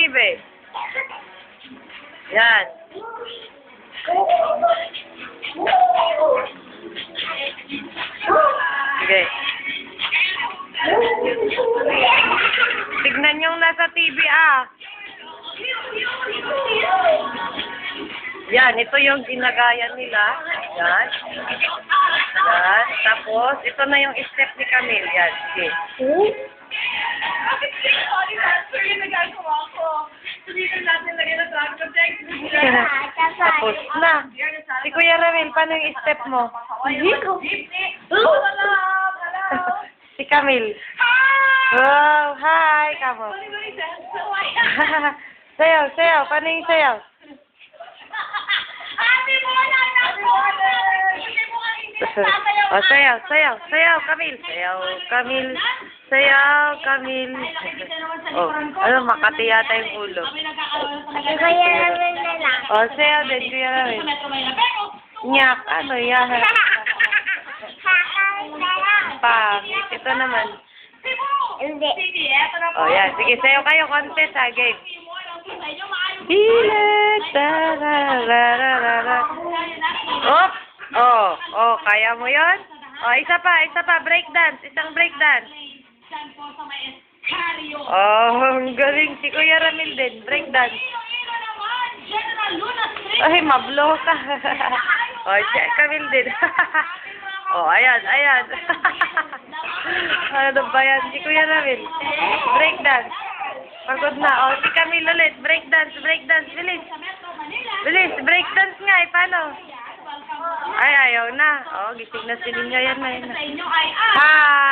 Tibe. Yan. Sige. Tignan yung nasa TV, ah. Yan, ito yung ginagaya nila. Yan. Yan. Tapos, ito na yung step ni Camille. Yan, sige. Tapos na. Si Kuya Ramil, paano yung step mo? Si Camille. Wow, hi, kamo. Sayaw, sayaw. Paano yung sayaw? Oh, sayaw, sayaw, sayaw, Camille. Sayaw, Camille. Sayaw, Camille. Oh, ano, Makati yata yung ulo. Kuya Ramil na lang. Oh, sayaw din, Kuya Ramil. Nyak, ano yan? Pangit. Ito naman. Hindi. Oh, yan. Sige, sayaw kayo, contest ha, game. Hilet, tarararara. Op! Oh, oh, kaya mo yon? Oh, isa pa, breakdance, isang breakdance. Oh, ang galing si Kuya Ramil din, breakdance. Ay, mablo ka. Oh, siya, Camille din. Oh, ayan, ayan. Ano ba yan? Si Kuya Ramil. Breakdance. Pagod na. Oh, si Camille ulit. Breakdance, breakdance. Bilis. Bilis, breakdance nga eh. Paano? Ay, ayaw na. Oh, gising na si Linya yan na yun. Hi!